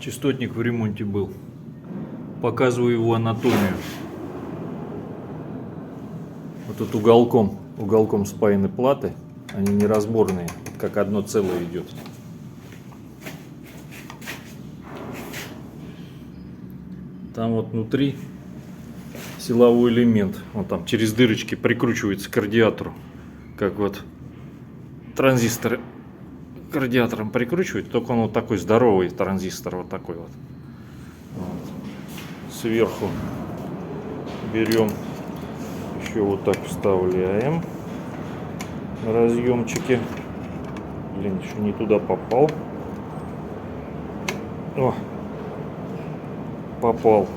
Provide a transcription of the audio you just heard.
Частотник в ремонте был. Показываю его анатомию. Вот тут уголком спаяны платы. Они неразборные, как одно целое идет. Там вот внутри силовой элемент. Он там через дырочки прикручивается к радиатору. Как вот транзисторы к радиаторам прикручивают, только он вот такой здоровый транзистор, вот такой вот. Сверху берем, еще вот так вставляем разъемчики. Блин, еще не туда попал. О, попал.